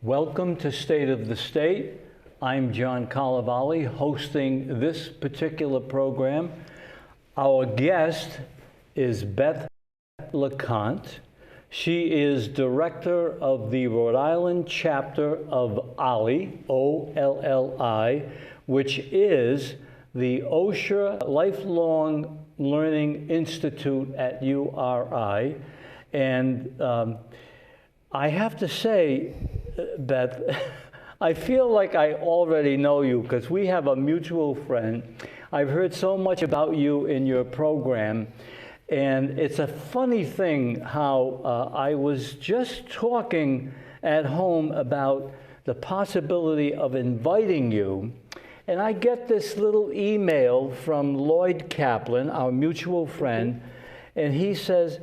Welcome to State of the State. I'm John Carlevale, hosting this particular program. Our guest is Beth Leconte. She is director of the Rhode Island chapter of OLLI, O-L-L-I, which is the Osher Lifelong Learning Institute at URI. And I have to say, Beth, I feel like I already know you because we have a mutual friend. I've heard so much about you in your program, and it's a funny thing how I was just talking at home about the possibility of inviting you, and I get this little email from Lloyd Kaplan, our mutual friend, and he says,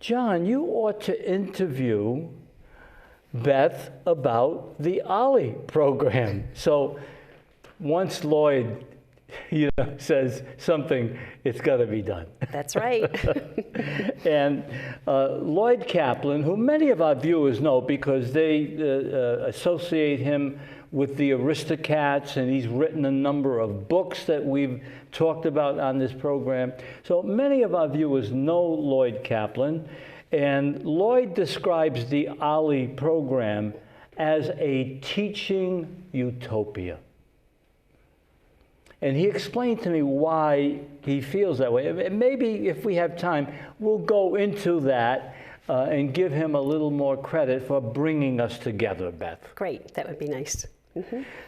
John, you ought to interview Beth about the OLLI program. So once Lloyd says something, it's got to be done. That's right. And Lloyd Kaplan, who many of our viewers know because they associate him with the Aristocats, and he's written a number of books that we've talked about on this program. So many of our viewers know Lloyd Kaplan. And Lloyd describes the OLLI program as a teaching utopia. And he explained to me why he feels that way. And maybe if we have time, we'll go into that and give him a little more credit for bringing us together, Beth. Great, that would be nice.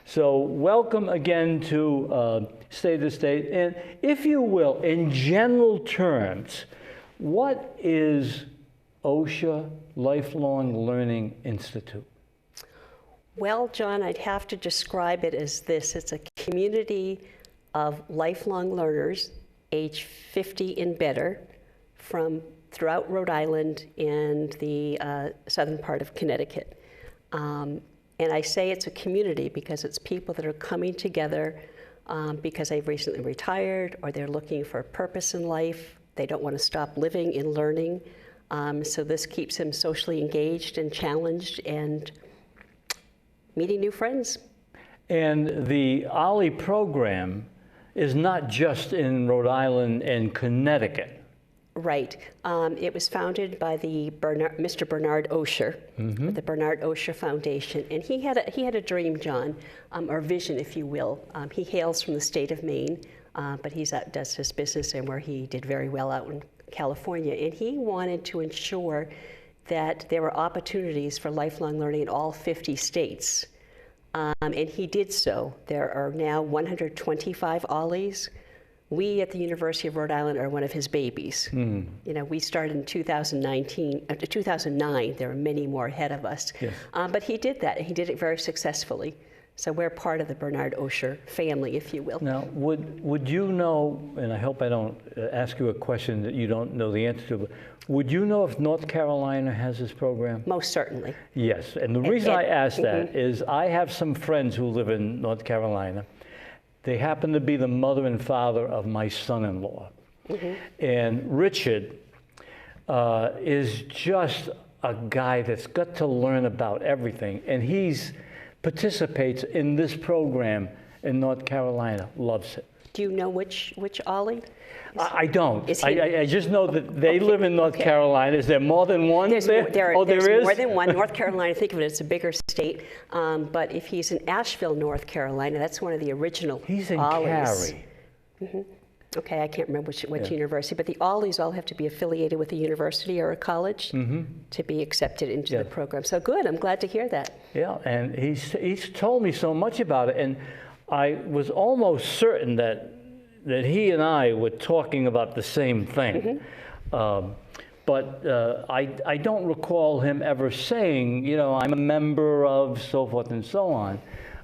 So welcome again to State of the State. And if you will, in general terms, what is Osher Lifelong Learning Institute? Well, John, I'd have to describe it as this. It's a community of lifelong learners, age 50 and better, from throughout Rhode Island and the southern part of Connecticut. And I say it's a community because it's people that are coming together because they've recently retired or they're looking for a purpose in life. They don't want to stop living and learning. So this keeps him socially engaged and challenged and meeting new friends. And the OLLI program is not just in Rhode Island and Connecticut. Right. It was founded by the Mr. Bernard Osher, the Bernard Osher Foundation. And he had a dream, John, or vision, if you will. He hails from the state of Maine, but does his business and where he did very well out in California, and he wanted to ensure that there were opportunities for lifelong learning in all 50 states. And he did so. There are now 125 OLLIs. We at the University of Rhode Island are one of his babies. You know, we started in 2009. There are many more ahead of us. Yes. But he did that, and he did it very successfully. So we're part of the Bernard Osher family, if you will. Now, would you know, and I hope I don't ask you a question that you don't know the answer to, but would you know if North Carolina has this program? Most certainly. Yes, and the reason I ask that is I have some friends who live in North Carolina. They happen to be the mother and father of my son-in-law. And Richard is just a guy that's got to learn about everything, and he's participates in this program in North Carolina, loves it. Do you know which OLLI? I don't. I just know that they live in North Carolina. Is there more than one there? There is more than one. North Carolina, think of it, it's a bigger state. But if he's in Asheville, North Carolina, that's one of the original He's in OLLIs. Cary. Okay, I can't remember which university, but the OLLIs all have to be affiliated with a university or a college to be accepted into the program. So good, I'm glad to hear that. Yeah, and he's told me so much about it, and I was almost certain that he and I were talking about the same thing. But I don't recall him ever saying, you know, I'm a member of so forth and so on.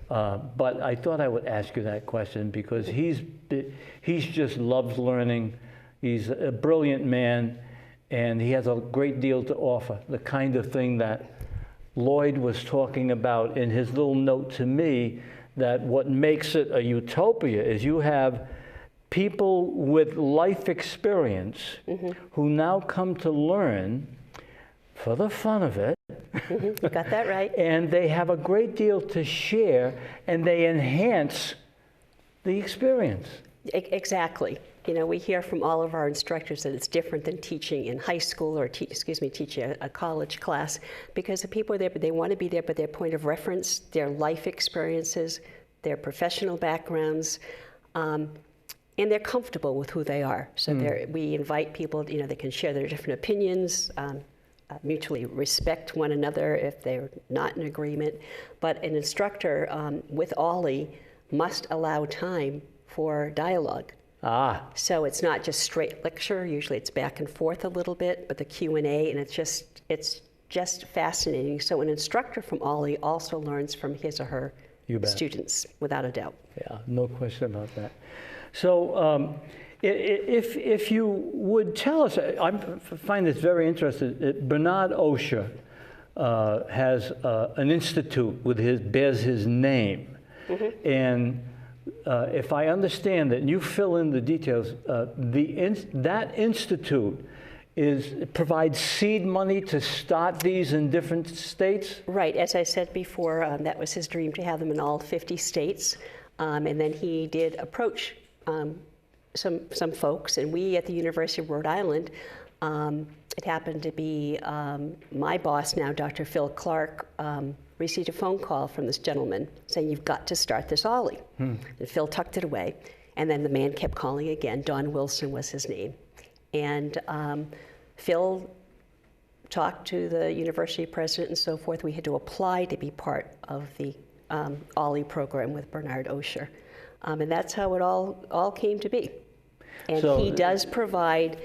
But I thought I would ask you that question because he's just loves learning. He's a brilliant man, and he has a great deal to offer, the kind of thing that Lloyd was talking about in his little note to me, that what makes it a utopia is you have people with life experience who now come to learn for the fun of it. You got that right. And they have a great deal to share, and they enhance the experience. Exactly. You know, we hear from all of our instructors that it's different than teaching in high school or teaching a college class, because the people are there, but they want to be there, but their point of reference, their life experiences, their professional backgrounds, and they're comfortable with who they are. So we invite people, you know, they can share their different opinions, mutually respect one another if they're not in agreement. But an instructor with OLLI must allow time for dialogue. So it's not just straight lecture. Usually it's back and forth a little bit, but the Q&A, and it's just fascinating. So an instructor from OLLI also learns from his or her students, without a doubt. Yeah, no question about that. So if you would tell us, I find this very interesting. Bernard Osher has an institute bears his name. And if I understand that, and you fill in the details, that institute provides seed money to start these in different states? Right, as I said before, that was his dream to have them in all 50 states. And then he did approach some folks, and we at the University of Rhode Island, it happened to be my boss now, Dr. Phil Clark, received a phone call from this gentleman saying, you've got to start this OLLI. And Phil tucked it away. And then the man kept calling again. Don Wilson was his name. And Phil talked to the university president and so forth. We had to apply to be part of the OLLI program with Bernard Osher. And that's how it all came to be. And so, he does provide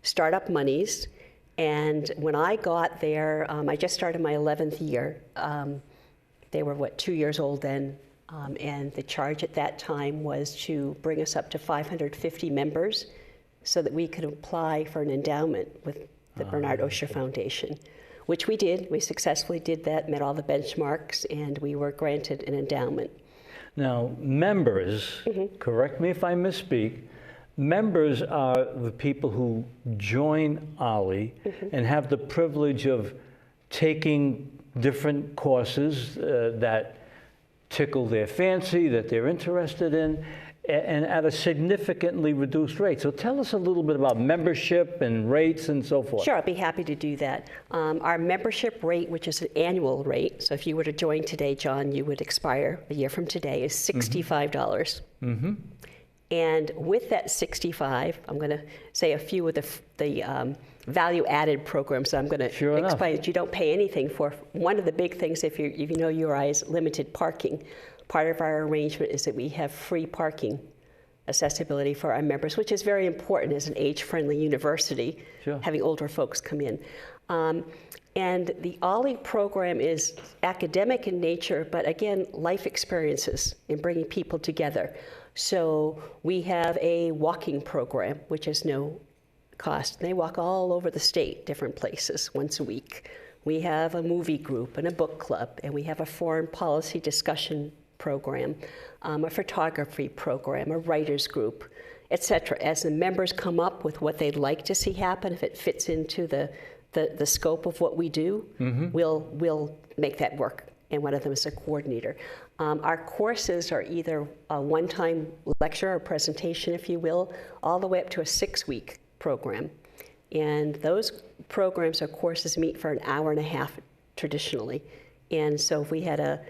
startup monies. And when I got there, I just started my 11th year. They were, 2 years old then? And the charge at that time was to bring us up to 550 members so that we could apply for an endowment with the Bernard Osher Foundation, which we did. We successfully did that, met all the benchmarks, and we were granted an endowment. Now, members, correct me if I misspeak, members are the people who join OLLI and have the privilege of taking different courses that tickle their fancy, that they're interested in, and at a significantly reduced rate. So tell us a little bit about membership and rates and so forth. Sure, I'd be happy to do that. Our membership rate, which is an annual rate, so if you were to join today, John, you would expire a year from today, is $65. And with that $65, I'm going to say a few of the value-added programs I'm going to explain that you don't pay anything for. One of the big things, if you know URI, is limited parking. Part of our arrangement is that we have free parking accessibility for our members, which is very important as an age-friendly university, having older folks come in. And the OLLI program is academic in nature, but again, life experiences in bringing people together. So we have a walking program, which is no cost. They walk all over the state, different places, once a week. We have a movie group and a book club, and we have a foreign policy discussion program, a photography program, a writers group, etc. As the members come up with what they'd like to see happen, if it fits into the scope of what we do, we'll make that work. And one of them is a coordinator. Our courses are either a one-time lecture or presentation, if you will, all the way up to a 6-week program. And those programs or courses meet for an hour and a half traditionally. And so if we had a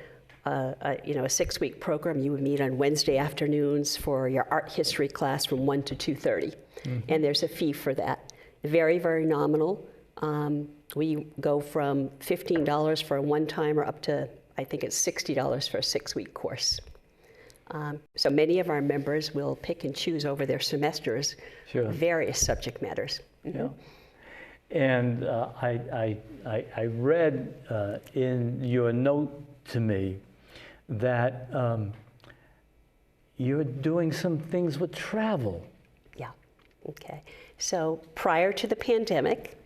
6-week program, you would meet on Wednesday afternoons for your art history class from 1 to 2:30. And there's a fee for that. Very, very nominal. We go from $15 for a one-timer up to, I think it's $60 for a 6-week course. So many of our members will pick and choose over their semesters various subject matters. Yeah. And I read in your note to me that you're doing some things with travel. Yeah, okay. So prior to the pandemic,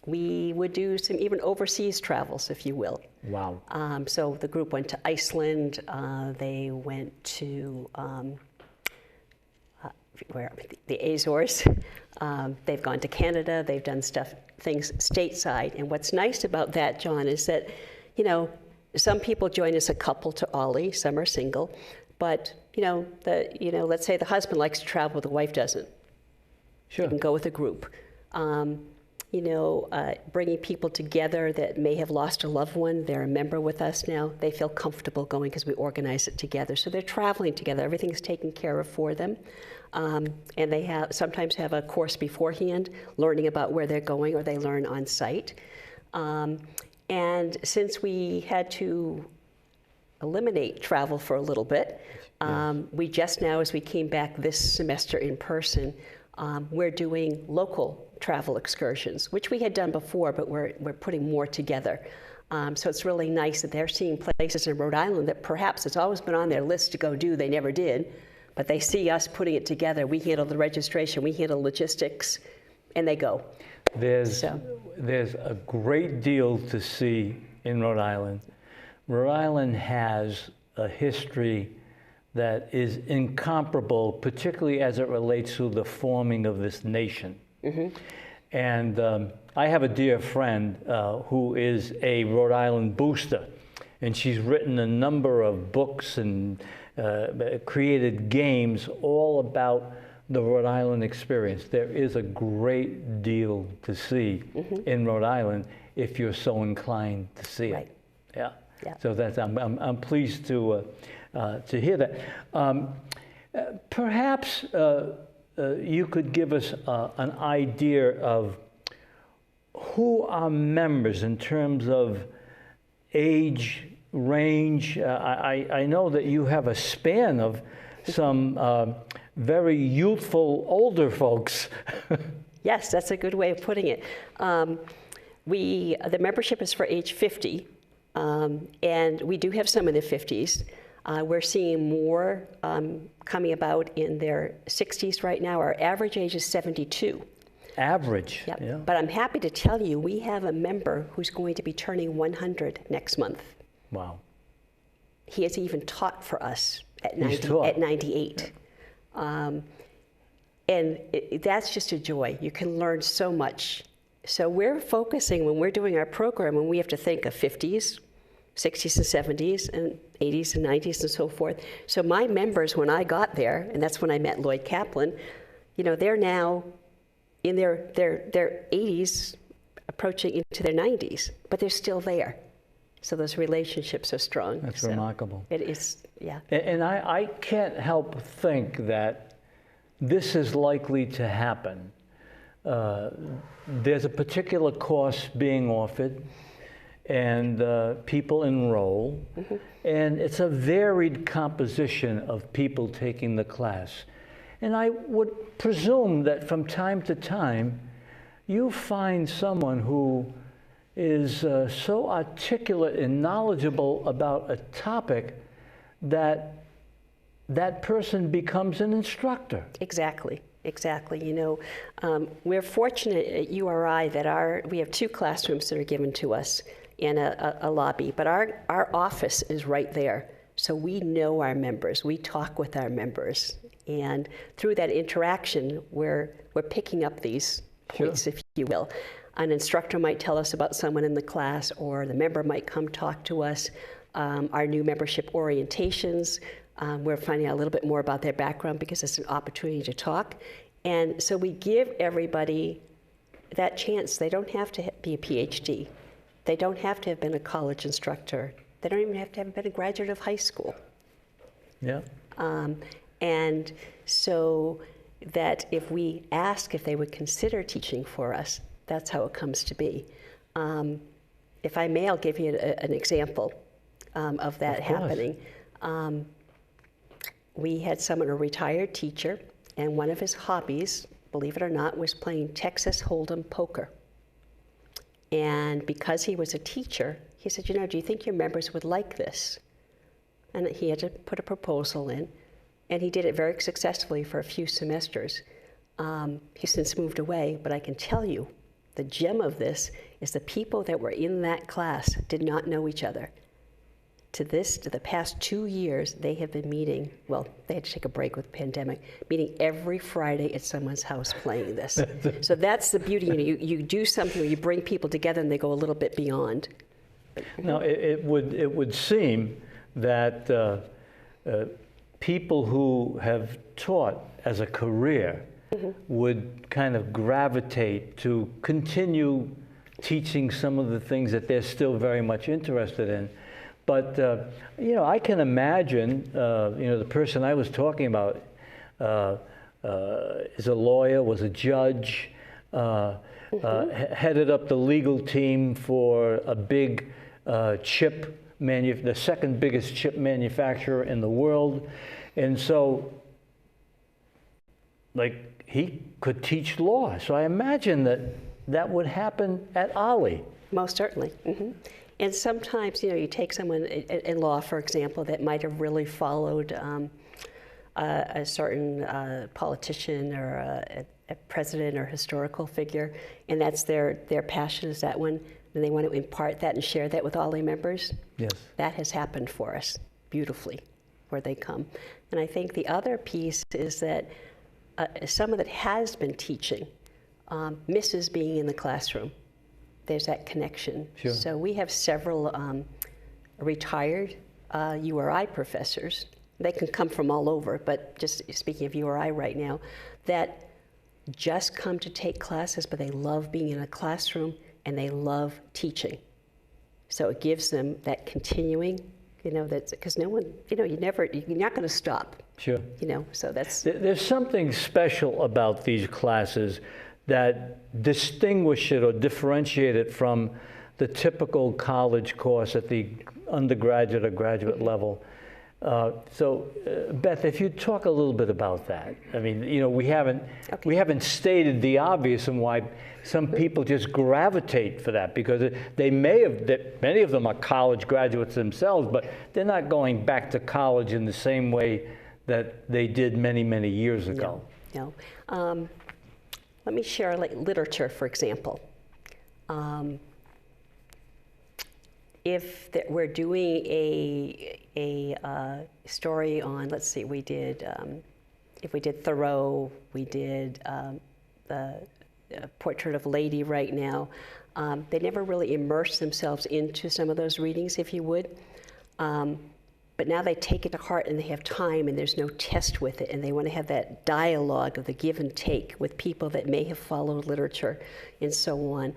we would do some even overseas travels, if you will. Wow. So the group went to Iceland, they went to where the Azores. They've gone to Canada. They've done things stateside. And what's nice about that, John, is that, you know, some people join as a couple to OLLI. Some are single, but let's say the husband likes to travel, the wife doesn't. Sure. They can go with a group. Bringing people together that may have lost a loved one. They're a member with us now. They feel comfortable going because we organize it together. So they're traveling together. Everything's taken care of for them. And they sometimes have a course beforehand, learning about where they're going, or they learn on site. And since we had to eliminate travel for a little bit, we just now, as we came back this semester in person, we're doing local travel excursions, which we had done before, but we're putting more together. So it's really nice that they're seeing places in Rhode Island that perhaps it's always been on their list to go do, they never did, but they see us putting it together. We handle the registration, we handle logistics, and they go. There's a great deal to see in Rhode Island. Rhode Island has a history that is incomparable, particularly as it relates to the forming of this nation. Mm-hmm. And I have a dear friend who is a Rhode Island booster, and she's written a number of books and created games all about the Rhode Island experience. There is a great deal to see in Rhode Island if you're so inclined to see it. Yeah. So that's I'm pleased to hear that. Perhaps you could give us an idea of who are members in terms of age range. I know that you have a span of some very youthful older folks. Yes, that's a good way of putting it. The membership is for age 50, and we do have some in their 50s. We're seeing more coming about in their 60s right now. Our average age is 72. Average? Yep. Yeah. But I'm happy to tell you, we have a member who's going to be turning 100 next month. Wow. He has even taught for us at 98. And that's just a joy. You can learn so much. So we're focusing, when we're doing our program, and we have to think of 50s, 60s and 70s, and 80s and 90s and so forth. So my members, when I got there, and that's when I met Lloyd Kaplan, they're now in their 80s, approaching into their 90s, but they're still there. So those relationships are strong. That's remarkable. It is, yeah. And I can't help think that this is likely to happen. There's a particular course being offered, and people enroll, and it's a varied composition of people taking the class. And I would presume that from time to time, you find someone who is so articulate and knowledgeable about a topic that that person becomes an instructor. Exactly. We're fortunate at URI that we have 2 classrooms that are given to us in a lobby, but our office is right there. So we know our members, we talk with our members, and through that interaction, we're picking up these points, if you will. An instructor might tell us about someone in the class, or the member might come talk to us. Our new membership orientations, we're finding out a little bit more about their background because it's an opportunity to talk. And so we give everybody that chance. They don't have to be a PhD. They don't have to have been a college instructor. They don't even have to have been a graduate of high school. Yeah. And so that if we ask if they would consider teaching for us, that's how it comes to be. If I may, I'll give you an example of that happening. We had someone, a retired teacher, and one of his hobbies, believe it or not, was playing Texas Hold'em poker. And because he was a teacher, he said, do you think your members would like this? And he had to put a proposal in, and he did it very successfully for a few semesters. He's since moved away, but I can tell you, the gem of this is the people that were in that class did not know each other. to the past 2 years, they have been meeting, well, they had to take a break with the pandemic, meeting every Friday at someone's house playing this. So that's the beauty. You do something where you bring people together and they go a little bit beyond. Now, it would seem that people who have taught as a career would kind of gravitate to continue teaching some of the things that they're still very much interested in. But, I can imagine, the person I was talking about is a lawyer, was a judge, headed up the legal team for a big the second biggest chip manufacturer in the world. And so, he could teach law. So I imagine that would happen at OLLI. Most certainly. And sometimes, you take someone in law, for example, that might have really followed a certain politician or a president or historical figure, and that's their passion is that one, and they want to impart that and share that with OLLI members. Yes. That has happened for us beautifully where they come. And I think the other piece is that someone that has been teaching misses being in the classroom. There's that connection. Sure. So we have several retired URI professors. They can come from all over, but just speaking of URI right now, that just come to take classes, but they love being in a classroom and they love teaching. So it gives them that continuing, that's because no one, you're not going to stop. Sure. So that's. There's something special about these classes that distinguish it or differentiate it from the typical college course at the undergraduate or graduate level. Beth, if you talk a little bit about that. I mean, we haven't stated the obvious and why some people just gravitate for that, because many of them are college graduates themselves, but they're not going back to college in the same way that they did many, many years ago. No. Let me share literature, for example. If we're doing a story on, let's see, if we did Thoreau, we did the Portrait of a Lady right now, they never really immerse themselves into some of those readings, if you would. But now they take it to heart and they have time and there's no test with it, and they want to have that dialogue of the give and take with people that may have followed literature and so on.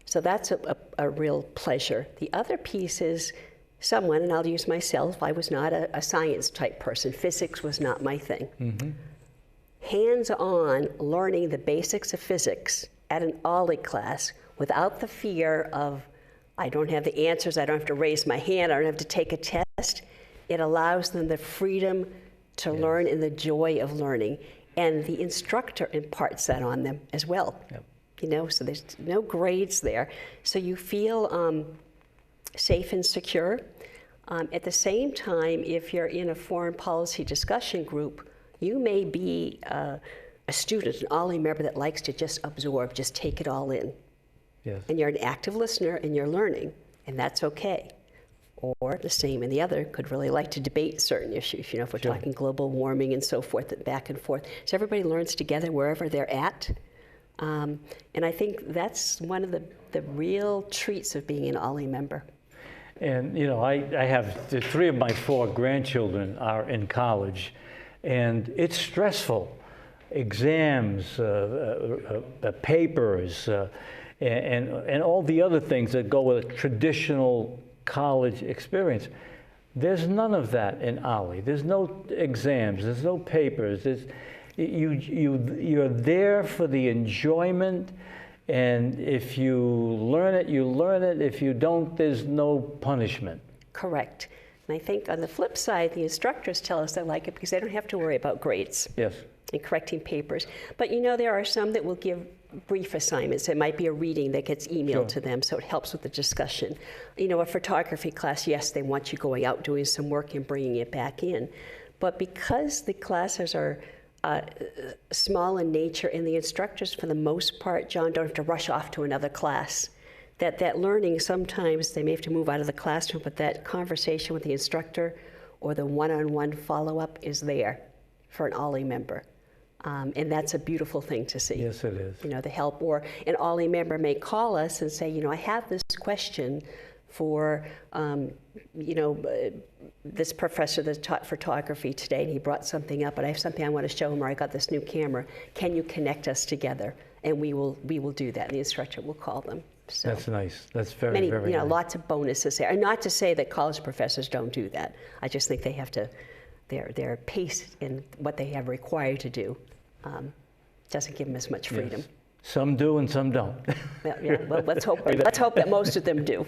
So that's a real pleasure. The other piece is someone, and I'll use myself, I was not a science type person. Physics was not my thing. Hands-on learning the basics of physics at an OLLI class without the fear of, I don't have the answers, I don't have to raise my hand, I don't have to take a test. It allows them the freedom to learn and the joy of learning. And the instructor imparts that on them as well. Yep. So there's no grades there. So you feel safe and secure. At the same time, if you're in a foreign policy discussion group, you may be a student, an OLLI member that likes to just absorb, just take it all in. Yes. And you're an active listener and you're learning, and that's okay. Or the same and the other could really like to debate certain issues, if we're talking global warming and so forth, back and forth. So everybody learns together wherever they're at. And I think that's one of the real treats of being an OLLI member. And, I have 3 of my 4 grandchildren are in college, and it's stressful. Exams, papers, and all the other things that go with a traditional college experience. There's none of that in OLLI. There's no exams, there's no papers. You're there for the enjoyment, and if you learn it, you learn it. If you don't, there's no punishment. Correct. And I think on the flip side, the instructors tell us they like it because they don't have to worry about grades. Yes. And correcting papers. But there are some that will give brief assignments. It might be a reading that gets emailed to them, so it helps with the discussion. A photography class, yes, they want you going out doing some work and bringing it back in. But because the classes are small in nature, and the instructors, for the most part, John, don't have to rush off to another class. that learning, sometimes they may have to move out of the classroom, but that conversation with the instructor or the one-on-one follow-up is there for an OLLI member. And that's a beautiful thing to see. Yes, it is. You know, the help, or an OLLI member may call us and say, you know, I have this question for, this professor that taught photography today, and he brought something up, but I have something I want to show him, or I got this new camera. Can you connect us together? And we will do that, and the instructor will call them. So That's nice. That's very nice. lots of bonuses there. And not to say that college professors don't do that. I just think they have to, their pace in what they have required to do doesn't give them as much freedom. Yes. Some do and some don't. Well, let's hope that most of them do.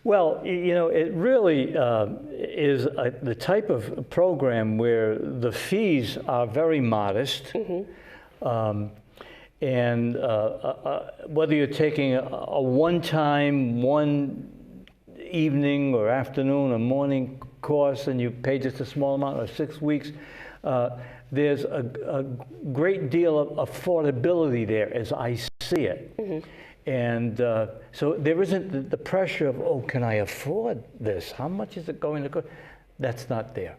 Well, you know, it really is the type of program where the fees are very modest. And whether you're taking a one-time, one evening or afternoon or morning course and you pay just a small amount, or 6 weeks, there's a great deal of affordability there as I see it. And so there isn't the pressure of, oh, can I afford this? How much is it going to cost? That's not there.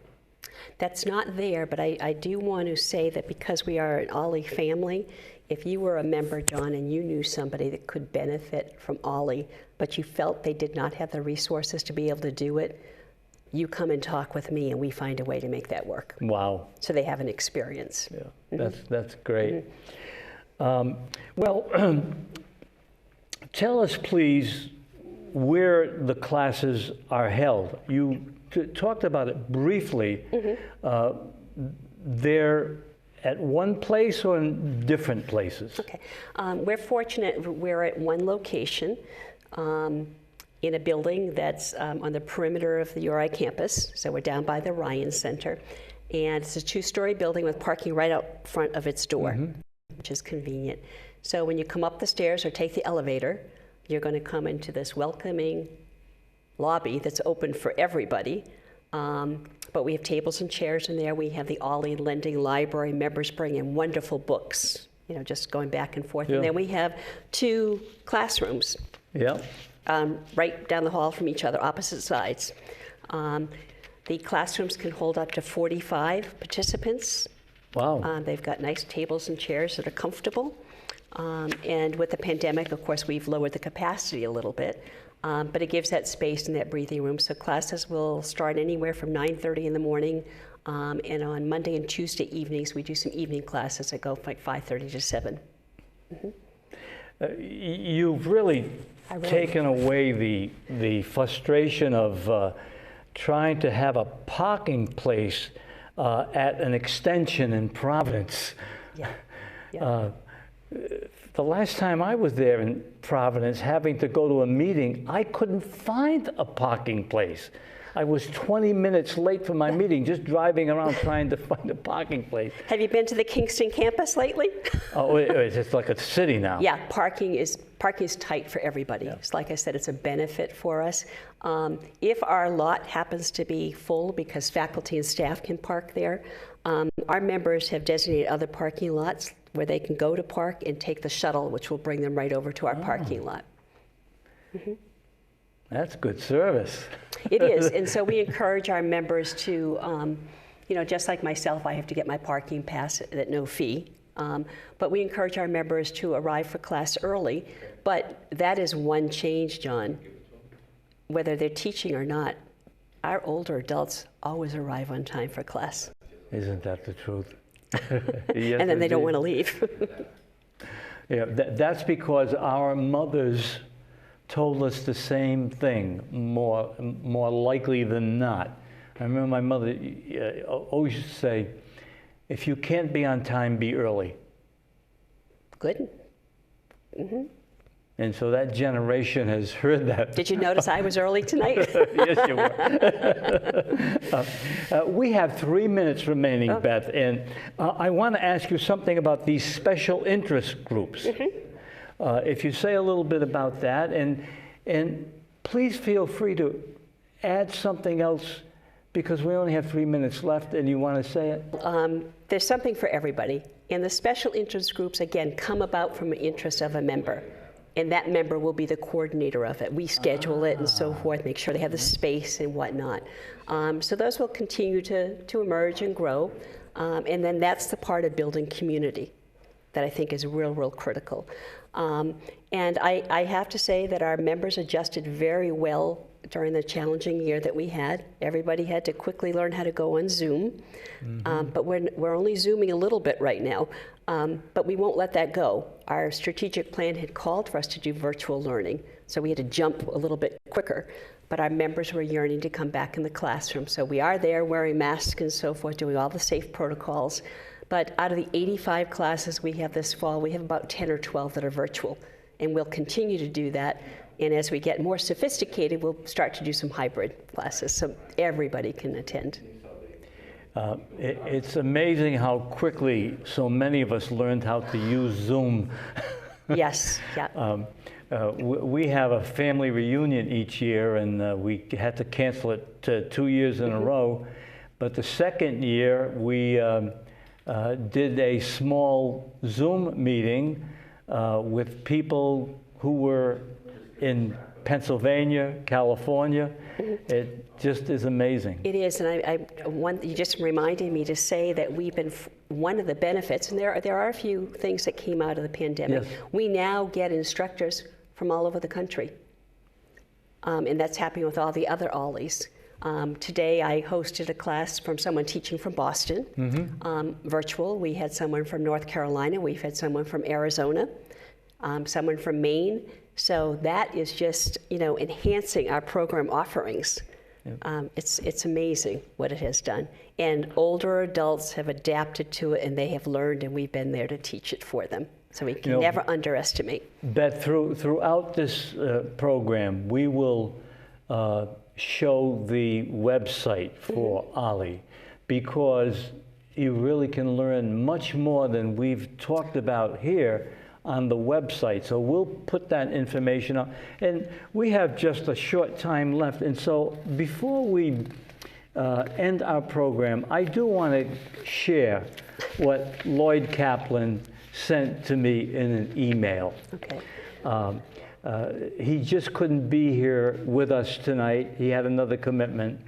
That's not there, but I do want to say that because we are an OLLI family, if you were a member, John, and you knew somebody that could benefit from OLLI, but you felt they did not have the resources to be able to do it, you come and talk with me and we find a way to make that work. Wow. So they have an experience. Yeah, that's great. Well, tell us, please, where the classes are held. You talked about it briefly. They're at one place or in different places? Okay. We're fortunate we're at one location in a building that's on the perimeter of the URI campus. So we're down by the Ryan Center. And it's a 2-story building with parking right out front of its door, which is convenient. So when you come up the stairs or take the elevator, you're going to come into this welcoming lobby that's open for everybody. But we have tables and chairs in there. We have the OLLI Lending Library. Members bring in wonderful books, you know, just going back and forth. Yeah. And then we have 2 classrooms right down the hall from each other, opposite sides. The classrooms can hold up to 45 participants. Wow. They've got nice tables and chairs that are comfortable. And with the pandemic, of course, we've lowered the capacity a little bit. But it gives that space and that breathing room. So classes will start anywhere from 9:30 in the morning. And on Monday and Tuesday evenings, we do some evening classes that go from like 5:30 to 7. You've really taken away the frustration of trying to have a parking place at an extension in Providence. The last time I was there in Providence, having to go to a meeting, I couldn't find a parking place. I was 20 minutes late for my meeting, just driving around trying to find a parking place. Have you been to the Kingston campus lately? Oh, it's like a city now. Yeah, parking is tight for everybody. Yeah. So like I said, it's a benefit for us. If our lot happens to be full because faculty and staff can park there, our members have designated other parking lots where they can go to park and take the shuttle, which will bring them right over to our parking lot. That's good service. It is, and so we encourage our members to, you know, just like myself, I have to get my parking pass at no fee. But we encourage our members to arrive for class early. But that is one change, John. Whether they're teaching or not, our older adults always arrive on time for class. Isn't that the truth? Yes, and then they don't want to leave. Yeah, that's because our mothers told us the same thing, more likely than not. I remember my mother always used to say, if you can't be on time, be early. Good. And so that generation has heard that. Did you notice I was early tonight? Yes, you were. We have 3 minutes remaining, Beth, and I want to ask you something about these special interest groups. If you say a little bit about that, and please feel free to add something else, because we only have 3 minutes left and you want to say it. There's something for everybody. And the special interest groups, again, come about from an interest of a member. and that member will be the coordinator of it. We schedule it and so forth, make sure they have the space and whatnot. So those will continue to emerge and grow. And then that's the part of building community that I think is real critical. And I have to say that our members adjusted very well during the challenging year that we had. Everybody had to quickly learn how to go on Zoom. But we're only Zooming a little bit right now. But we won't let that go. Our strategic plan had called for us to do virtual learning, so we had to jump a little bit quicker. But our members were yearning to come back in the classroom. So we are there wearing masks and so forth, doing all the safe protocols. But out of the 85 classes we have this fall, we have about 10 or 12 that are virtual. And we'll continue to do that. And as we get more sophisticated, we'll start to do some hybrid classes so everybody can attend. It's amazing how quickly so many of us learned how to use Zoom. Yes, yeah. We have a family reunion each year, and we had to cancel it 2 years in a row. But the second year, we did a small Zoom meeting with people who were in Pennsylvania, California. It just is amazing. It is, and you just reminded me to say that we've been, one of the benefits, and there are a few things that came out of the pandemic. Yes. We now get instructors from all over the country, and that's happening with all the other OLLIs. Today I hosted a class from someone teaching from Boston, virtual. We had someone from North Carolina, we've had someone from Arizona, someone from Maine. So that is just, enhancing our program offerings. Yep. It's amazing what it has done. And older adults have adapted to it, and they have learned, and we've been there to teach it for them. So we can never underestimate. Beth, throughout this program, we will show the website for OLLI, because you really can learn much more than we've talked about here on the website. So we'll put that information up. And we have just a short time left. And so before we end our program, I do want to share what Lloyd Kaplan sent to me in an email. Okay. He just couldn't be here with us tonight. He had another commitment.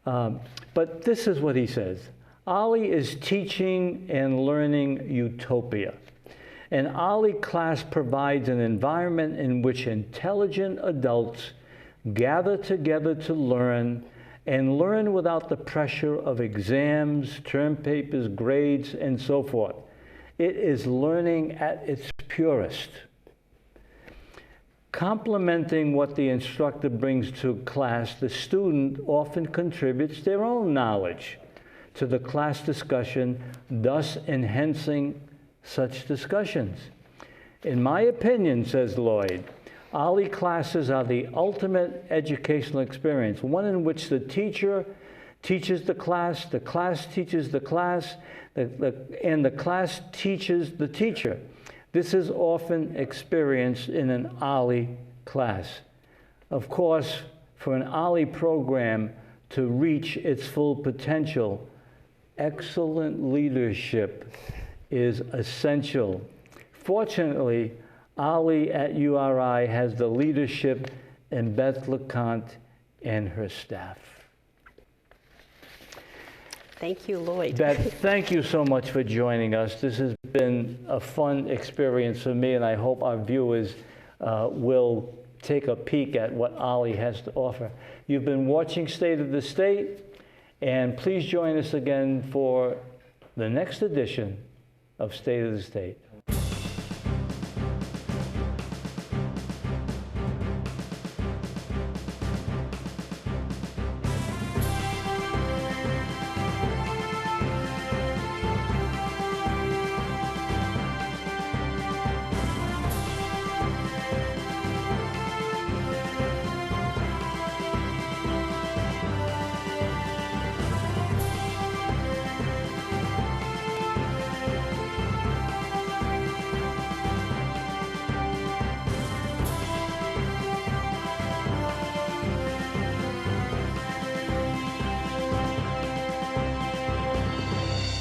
But this is what he says. OLLI is teaching and learning utopia. An OLLI class provides an environment in which intelligent adults gather together to learn, and learn without the pressure of exams, term papers, grades, and so forth. It is learning at its purest. Complementing what the instructor brings to class, the student often contributes their own knowledge to the class discussion, thus enhancing such discussions. In my opinion, says Lloyd, OLLI classes are the ultimate educational experience, one in which the teacher teaches the class teaches the class, and the class teaches the teacher. This is often experienced in an OLLI class. Of course, for an OLLI program to reach its full potential, excellent leadership is essential. Fortunately, OLLI at URI has the leadership in Beth Leconte and her staff. Thank you, Lloyd. Beth, thank you so much for joining us. This has been a fun experience for me, and I hope our viewers will take a peek at what OLLI has to offer. You've been watching State of the State, and please join us again for the next edition of State of the State.